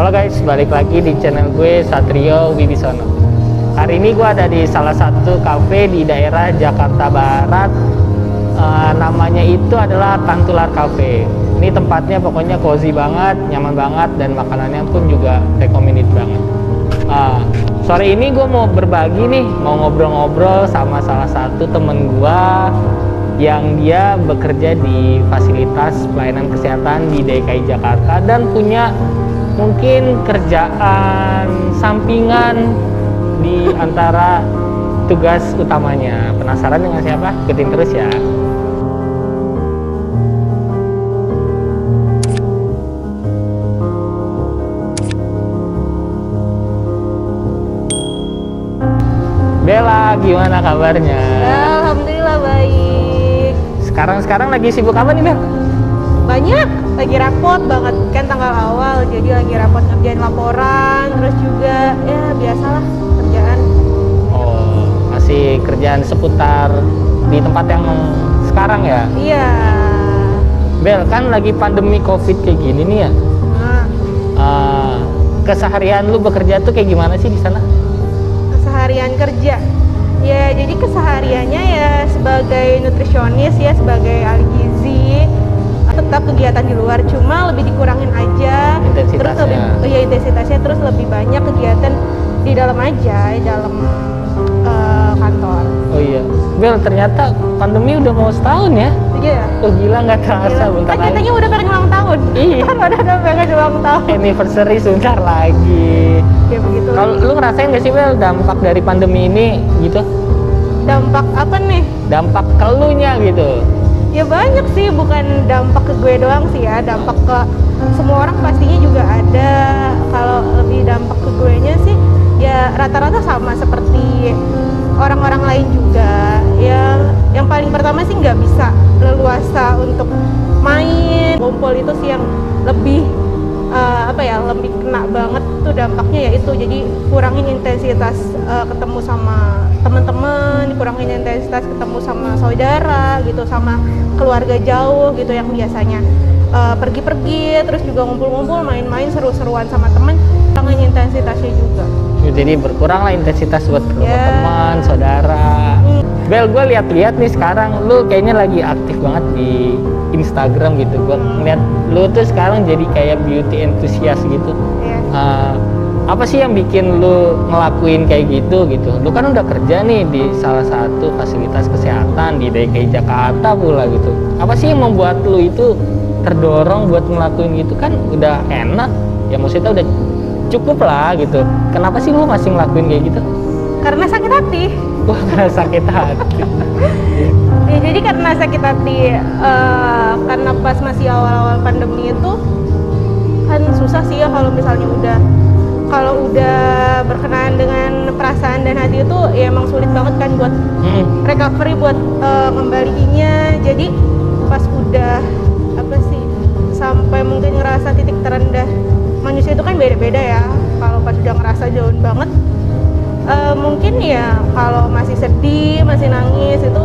Halo guys, balik lagi di channel gue Satrio Wibisono. Hari ini gue ada di salah satu cafe di daerah Jakarta Barat. Namanya itu adalah Tantular Cafe. Ini tempatnya pokoknya cozy banget, nyaman banget, dan makanannya pun juga recommended banget. Sore ini gue mau berbagi nih, mau ngobrol-ngobrol sama salah satu temen gue yang dia bekerja di fasilitas pelayanan kesehatan di DKI Jakarta dan punya mungkin kerjaan sampingan di antara tugas utamanya. Penasaran dengan siapa? Ikutin terus ya. Bella, gimana kabarnya? Alhamdulillah baik. Sekarang lagi sibuk apa nih, Bel? Banyak, lagi rapot banget kan tanggal awal, jadi lagi rapot ngerjain laporan, terus juga ya biasalah kerjaan. Oh, masih kerjaan seputar di tempat yang sekarang ya? Iya. Bel, kan lagi pandemi COVID kayak gini nih ya. Keseharian lu bekerja tuh kayak gimana sih di sana? Keseharian kerja. Ya, jadi kesehariannya ya sebagai nutrisionis ya, sebagai ahli gizi, tetap kegiatan di luar, cuma lebih dikurangin aja intensitasnya, terus lebih banyak kegiatan di dalam aja, di dalam kantor. Oh iya, Bel, ternyata pandemi udah mau setahun ya? Iya. Oh gila, nggak terasa, bentar lagi. Katanya udah pengen ulang tahun. Iya. Udah pengen ulang tahun. Anniversary sebentar lagi. Ya begitu. Kalau lu ngerasain nggak sih, Bel, dampak dari pandemi ini gitu? Dampak apa nih? Dampak ke elunya gitu. Ya banyak sih, bukan dampak ke gue doang sih ya, dampak ke semua orang pastinya juga ada. Kalau lebih dampak ke gue nya sih ya rata-rata sama seperti orang-orang lain juga. Ya yang paling pertama sih nggak bisa leluasa untuk main, kumpul itu sih yang lebih lebih kena banget tuh dampaknya, ya itu. Jadi kurangin intensitas ketemu sama teman-teman, kurangin intensitas ketemu sama saudara gitu, sama keluarga jauh gitu yang biasanya pergi-pergi, terus juga ngumpul-ngumpul, main-main, seru-seruan sama temen, kurangin intensitasnya juga. Jadi berkurang lah intensitas buat teman, saudara. Bel, gue lihat-lihat nih sekarang lu kayaknya lagi aktif banget di Instagram gitu. Gue ngeliat lu tuh sekarang jadi kayak beauty enthusiast gitu. Apa sih yang bikin lu ngelakuin kayak gitu? Lu kan udah kerja nih di salah satu fasilitas kesehatan di DKI Jakarta pula gitu. Apa sih yang membuat lu itu terdorong buat ngelakuin gitu? Kan udah enak ya, maksudnya udah cukup lah gitu. Kenapa sih lu masih ngelakuin kayak gitu? Karena sakit hati. Wah, karena sakit hati. Ya, jadi karena sakit hati, karena pas masih awal-awal pandemi itu kan susah sih ya kalau misalnya udah berkenaan dengan perasaan dan hati itu ya emang sulit banget kan buat recovery, buat ngembaliinnya. Jadi pas udah sampai mungkin ngerasa titik terendah manusia itu kan beda-beda ya. Kalau pas udah ngerasa down banget, mungkin ya kalau masih sedih, masih nangis itu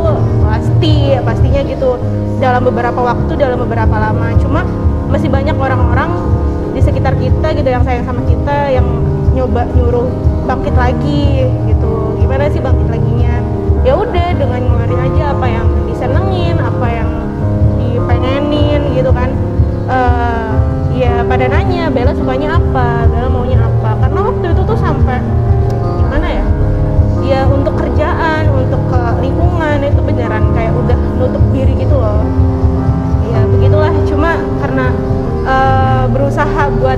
pastinya gitu dalam beberapa waktu, dalam beberapa lama. Cuma masih banyak orang-orang di sekitar kita gitu yang sayang sama kita, yang nyoba nyuruh bangkit lagi gitu. Gimana sih bangkit laginya? Ya udah dengan ngeluarin aja apa yang disenengin, apa yang dipengenin gitu kan. Ya pada nanya, Bella sukanya apa, Bella maunya apa. Karena waktu itu tuh sampai gimana ya, ya untuk kerjaan, untuk ke lingkungan itu beneran kayak udah nutup diri gitu loh. Ya begitulah, cuma karena berusaha buat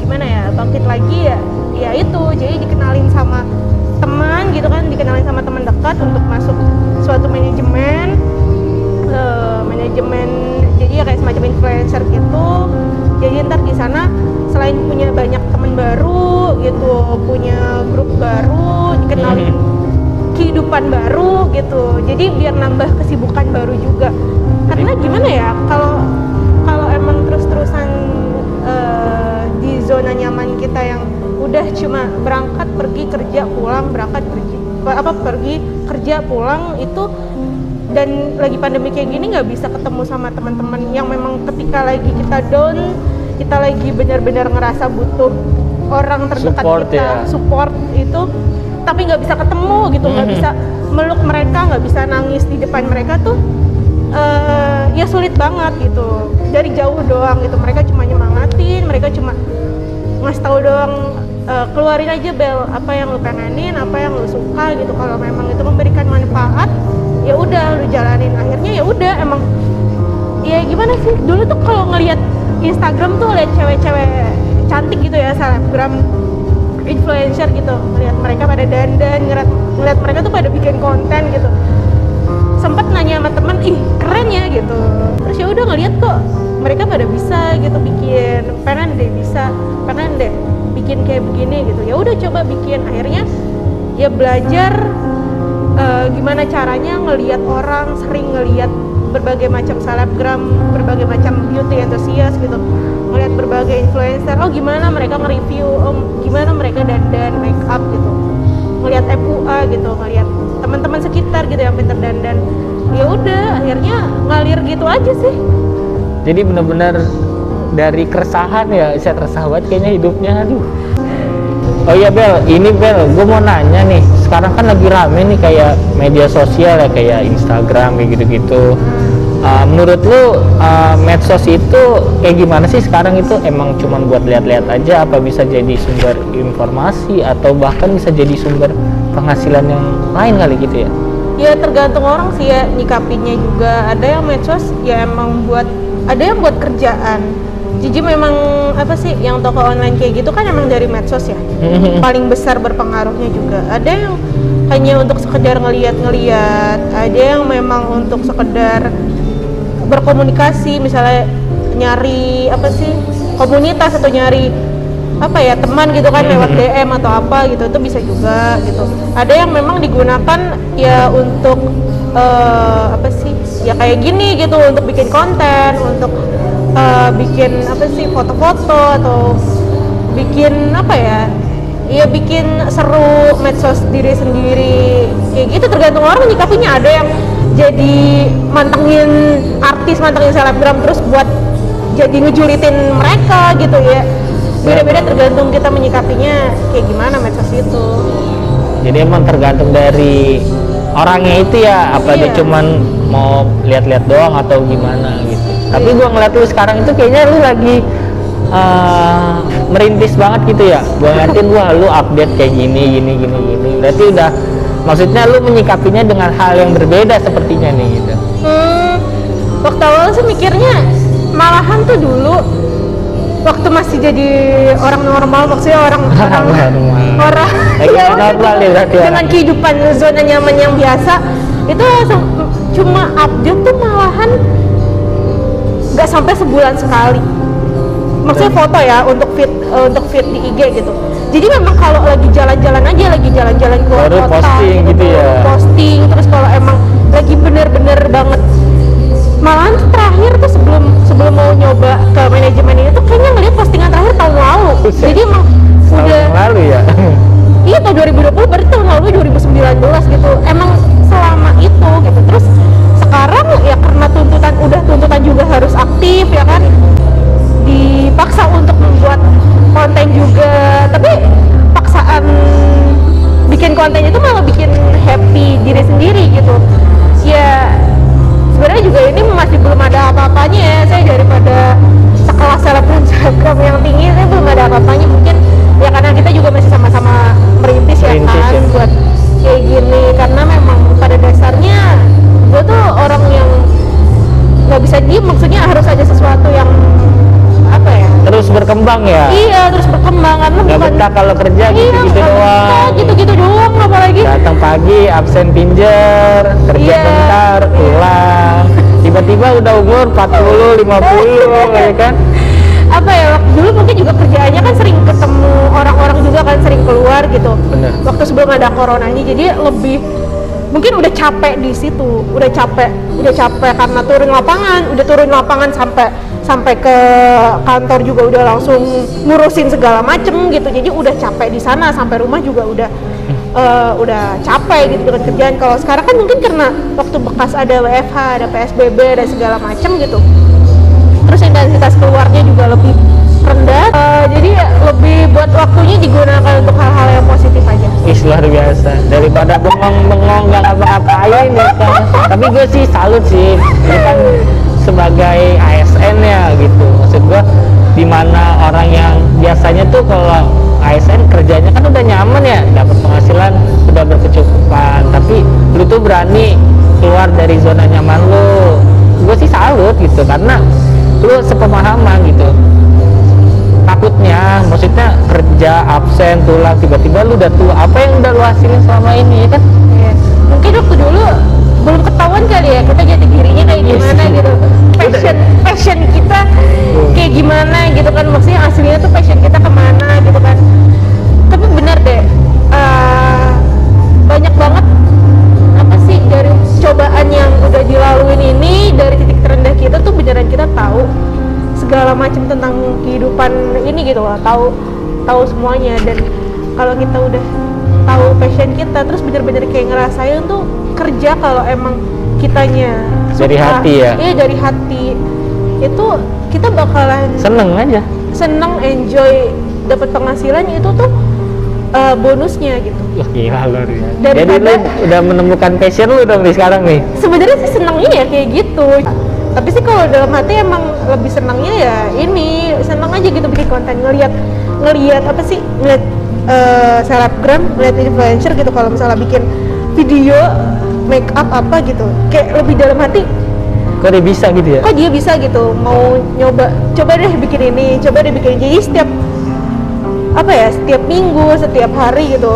gimana ya, bangkit lagi ya itu. Jadi dikenalin sama teman gitu kan, dikenalin sama teman dekat untuk masuk suatu manajemen, jadi ya kayak semacam influencer gitu. Jadi ntar di sana selain punya banyak teman baru gitu, punya grup baru, dikenalin kehidupan baru gitu. Jadi biar nambah kesibukan baru juga. Karena gimana ya, kalau emang terus-terusan di zona nyaman kita yang udah cuma berangkat pergi kerja pulang, pergi kerja pulang itu, dan lagi pandemi kayak gini nggak bisa ketemu sama teman-teman yang memang ketika lagi kita down kita lagi benar-benar ngerasa butuh orang terdekat Support, kita, ya. support itu, tapi nggak bisa ketemu gitu, nggak bisa meluk mereka, nggak bisa nangis di depan mereka tuh, ya sulit banget gitu. Dari jauh doang gitu, mereka cuma nyemangatin, mereka cuma ngasih tahu doang, keluarin aja Bel, apa yang lu pengenin, apa yang lu suka gitu. Kalau memang itu memberikan manfaat, ya udah lu jalanin. Akhirnya ya udah, emang ya gimana sih, dulu tuh kalau ngelihat Instagram tuh lihat cewek-cewek cantik gitu ya, selebgram, influencer gitu, ngelihat mereka pada dandan, ngeliat mereka tuh pada bikin konten gitu. Sempet nanya sama temen, ih keren ya gitu. Terus ya udah ngeliat kok mereka pada bisa gitu bikin, pengen deh bikin kayak begini gitu. Ya udah coba bikin. Akhirnya ya belajar gimana caranya ngelihat orang, sering ngelihat berbagai macam selebgram, berbagai macam beauty enthusiast gitu, ngelihat berbagai influencer, oh gimana mereka nge-review, oh gimana mereka dandan, make up gitu, ngelihat FUA gitu, ngelihat teman-teman sekitar gitu yang pinter dandan. Ya udah akhirnya ngalir gitu aja sih. Jadi benar-benar dari keresahan ya, saya resah banget kayaknya hidupnya, aduh. Oh iya Bel, ini Bel, gue mau nanya nih, sekarang kan lagi rame nih kayak media sosial ya, kayak Instagram kayak gitu-gitu. Menurut lu medsos itu kayak gimana sih sekarang? Itu emang cuman buat lihat-lihat aja, apa bisa jadi sumber informasi atau bahkan bisa jadi sumber penghasilan yang lain kali gitu ya? Ya tergantung orang sih ya nyikapinnya juga. Ada yang medsos ya emang buat, ada yang buat kerjaan. Jadi memang apa sih, yang toko online kayak gitu kan emang dari medsos ya. Paling besar berpengaruhnya juga. Ada yang hanya untuk sekedar ngeliat-ngeliat, ada yang memang untuk sekedar berkomunikasi, misalnya nyari apa sih, komunitas atau nyari apa ya, teman gitu kan lewat DM atau apa gitu, itu bisa juga gitu. Ada yang memang digunakan ya untuk apa sih, ya kayak gini gitu, untuk bikin konten, untuk bikin apa sih, foto-foto atau bikin apa ya, ya bikin seru medsos diri sendiri kayak gitu. Tergantung orang nyikapinya. Ada yang jadi mantengin artis, mantengin selebgram terus buat jadi ngejulitin mereka gitu ya. Beda-beda tergantung kita menyikapinya kayak gimana medsos itu. Jadi emang tergantung dari orangnya itu ya, apa dia cuman mau lihat-lihat doang atau gimana gitu. Tapi gua ngeliat lu sekarang itu kayaknya lu lagi merintis banget gitu ya. Gua ngeliatin, wah lu update kayak gini. Berarti udah, maksudnya lu menyikapinya dengan hal yang berbeda sepertinya nih gitu. Waktu awal sih mikirnya malahan tuh dulu waktu masih jadi orang normal, maksudnya orang Lagi ya, normal ya berarti dengan kehidupan zona nyaman yang biasa itu cuma update tuh malahan nggak sampai sebulan sekali. Maksudnya foto ya, untuk feed di IG gitu. Jadi memang kalau lagi jalan-jalan aja, lagi jalan-jalan keluar baru kota posting gitu ya. Posting, terus kalau emang lagi bener-bener banget, malahan tuh terakhir tuh sebelum mau nyoba ke manajemen ini tuh kayaknya ngeliat postingan terakhir tahun lalu. Jadi emang udah lalu ya. Iya, tahun 2020, berarti tahun lalu 2019 gitu. Emang selama itu gitu. Terus sekarang ya karena tuntutan juga harus aktif ya kan, dipaksa untuk membuat konten juga. Tapi paksaan bikin konten itu malah bikin happy diri sendiri gitu ya. Sebenarnya juga ini masih belum ada apa-apanya ya. Saya daripada sekelas selebgram yang tinggi, saya belum ada apa-apanya. Mungkin ya karena kita juga masih sama-sama merintis ya kan, buat kayak gini. Karena memang pada dasarnya gue tuh orang yang nggak bisa diem, maksudnya harus ada sesuatu yang apa ya, Terus berkembang ya. iya, terus berkembang. Karena Gak bukan betah kalau kerja iya, gitu-gitu doang. gitu-gitu doang, apalagi Datang pagi, absen pinjer, kerja Iya. bentar, pulang. Tiba-tiba udah umur 40, 50 ya kan. apa ya, dulu mungkin juga kerjaannya kan sering ketemu orang-orang juga kan, sering keluar gitu. Bener. Waktu sebelum ada corona ini, jadi lebih mungkin udah capek di situ, udah capek karena turun lapangan sampai ke kantor juga udah langsung ngurusin segala macem gitu. Jadi udah capek di sana, sampai rumah juga udah capek gitu dengan kerjaan. Kalau sekarang kan mungkin karena waktu bekas ada WFH, ada PSBB dan segala macem gitu, terus intensitas keluarnya juga lebih rendah. Jadi lebih buat waktunya digunakan untuk hal-hal yang positif aja. Ih, luar biasa, daripada bengong-bengong nggak ngapa-ngapain ya kan. Tapi gue sih salut sih, ini kan sebagai ASN ya gitu, maksud gue dimana orang yang biasanya tuh kalau ASN kerjanya kan udah nyaman ya, dapat penghasilan udah berkecukupan, tapi lu tuh berani keluar dari zona nyaman lu. Gue sih salut gitu, karena lu sepemahaman gitu. Takutnya maksudnya kerja absen tulang, tiba-tiba lu udah tua, apa yang udah lu hasilin selama ini ya kan. Iya. Mungkin waktu dulu belum ketahuan kali ya kita jati dirinya kayak gimana gitu, passion kita kayak gimana gitu kan, maksudnya aslinya tuh passion kita kemana gitu kan. Tapi benar deh, banyak banget apa sih dari cobaan yang udah dilaluin ini, dari titik terendah kita tuh beneran kita tahu segala macam tentang kehidupan ini gitu loh, tahu semuanya. Dan kalau kita udah tahu passion kita, terus bener-bener kayak ngerasain tuh kerja kalau emang kitanya suka, dari hati ya. Iya, dari hati itu kita bakalan seneng enjoy, dapat penghasilan itu tuh bonusnya gitu. Wah, gila luar biasa. Daripada, jadi lu udah menemukan passion lu dong nih sekarang nih. Sebenarnya sih senengnya ya kayak gitu, tapi sih kalau dalam hati emang lebih senangnya ya ini, seneng aja gitu bikin konten, ngelihat apa sih, ngeliat selebgram, ngeliat influencer gitu, kalau misalnya bikin video make up apa gitu, kayak lebih dalam hati, Kok dia bisa gitu ya? kok dia bisa gitu, mau coba deh bikin ini, coba deh bikin ini. Jadi setiap apa ya, setiap minggu, setiap hari gitu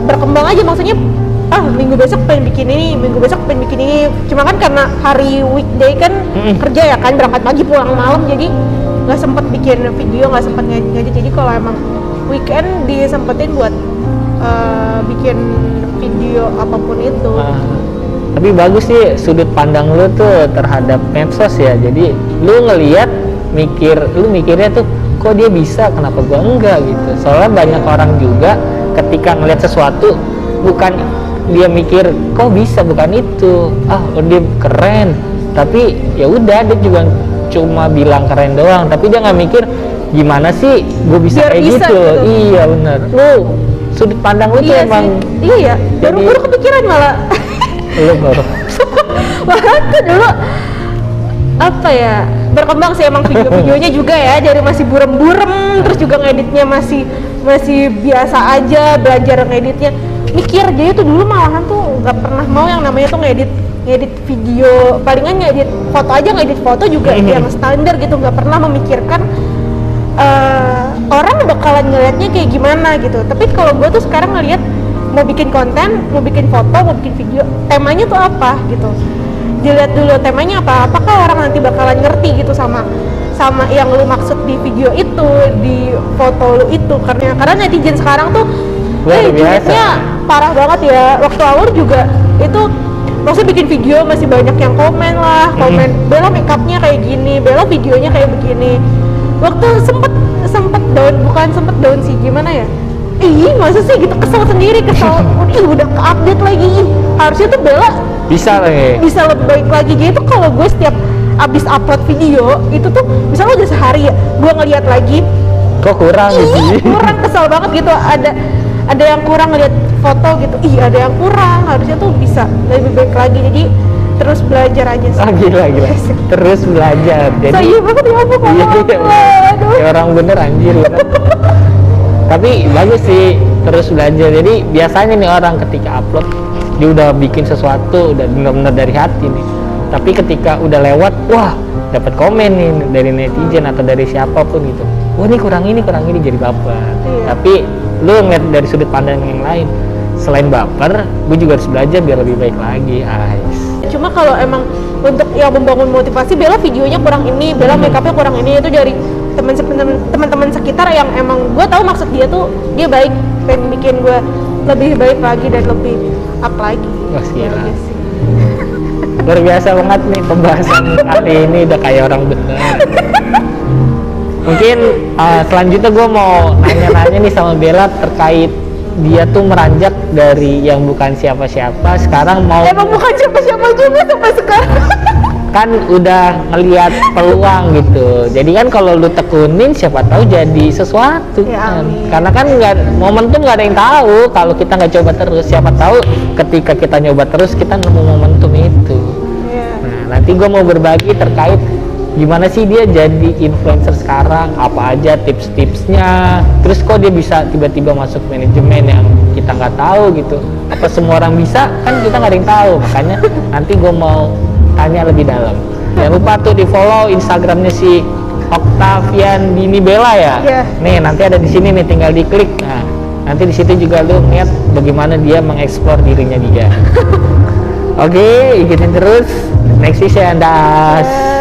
berkembang aja, maksudnya minggu besok pengen bikin ini, minggu besok pengen bikin ini. Cuma kan karena hari weekday kan kerja ya kan, berangkat pagi pulang malam, jadi nggak sempet bikin video, nggak sempet ngedit. Jadi kalau emang weekend disempetin buat bikin video apapun itu. Tapi bagus sih sudut pandang lu tuh terhadap medsos ya. Jadi lu ngelihat, lu mikirnya tuh kok dia bisa, kenapa gua enggak gitu. Soalnya banyak orang juga ketika ngelihat sesuatu, bukan dia mikir kok bisa, bukan itu, dia keren, tapi ya udah dia juga cuma bilang keren doang, tapi dia nggak mikir gimana sih gue bisa biar kayak bisa, gitu. Iya benar, lu sudut pandang lu tuh Iya emang sih. Iya, baru kepikiran malah. lu baru Malah tuh dulu apa ya, berkembang sih emang video-videonya juga ya, dari masih burem-burem, terus juga ngeditnya masih biasa aja, belajar ngeditnya, mikir. Jadi tuh dulu malahan tuh nggak pernah mau yang namanya tuh ngedit video, palingan ngedit foto aja, ngedit foto juga yang standar gitu, nggak pernah memikirkan orang bakalan ngeliatnya kayak gimana gitu. Tapi kalau gue tuh sekarang ngeliat, mau bikin konten, mau bikin foto, mau bikin video, temanya tuh apa gitu, dilihat dulu temanya apa, apakah orang nanti bakalan ngerti gitu sama yang lu maksud di video itu, di foto lu itu. Karena netizen sekarang tuh julidnya parah banget ya. Waktu awal juga itu, maksudnya bikin video masih banyak yang komen Bella make upnya kayak gini, Bella videonya kayak begini. Waktu sempet down sih, gimana ya, masa sih gitu, kesel udah ke-update lagi. Harusnya tuh Bella bisa lebih baik lagi. Jadi tuh kalau gue setiap abis upload video itu tuh, misalnya udah sehari ya, gue ngeliat lagi kok kurang kurang, kesel banget gitu, ada yang kurang, ngeliat foto gitu, ada yang kurang, harusnya tuh bisa lebih baik lagi. Jadi terus belajar aja sih. Gila terus belajar. Jadi saya banget ya, kayak orang bener anjir gitu. Tapi bagus sih terus belajar. Jadi biasanya nih orang ketika upload dia udah bikin sesuatu, udah benar-benar dari hati nih, tapi ketika udah lewat, wah dapat komen nih dari netizen atau dari siapapun gitu, wah ini kurang ini jadi baper. Tapi lu ngeliat dari sudut pandang yang lain, selain baper, gue juga harus belajar biar lebih baik lagi. Cuma kalau emang untuk yang membangun motivasi, Bella videonya kurang ini, Bella make upnya kurang ini, itu dari teman-teman sekitar yang emang gue tahu maksud dia tuh, dia baik, pengen bikin gue lebih baik lagi dan lebih up lagi. Wah, gila. Luar biasa banget nih pembahasan kali ini, udah kayak orang bener. Mungkin selanjutnya gue mau nanya-nanya nih sama Bella terkait dia tuh meranjak dari yang bukan siapa-siapa, sekarang mau emang bukan siapa-siapa juga sampai sekarang. kan udah ngelihat peluang gitu. Jadi kan kalau lu tekunin siapa tahu jadi sesuatu Ya, kan. amin. Karena kan momentum nggak ada yang tahu kalau kita nggak coba terus. Siapa tahu ketika kita nyoba terus kita nemu momentum itu. Iya. Nah, nanti gue mau berbagi terkait gimana sih dia jadi influencer sekarang, apa aja tips-tipsnya, terus kok dia bisa tiba-tiba masuk manajemen yang kita nggak tahu gitu. Apa semua orang bisa? Kan kita nggak ada yang tahu. Makanya nanti gue mau tanya lebih dalam. Jangan lupa tuh di follow Instagramnya si Octavian Dini Bella ya. Iya. Nih nanti ada di sini nih, tinggal diklik. Nah nanti di situ juga lu lihat bagaimana dia mengeksplor dirinya dia. Oke, ikutin terus. Next session, das.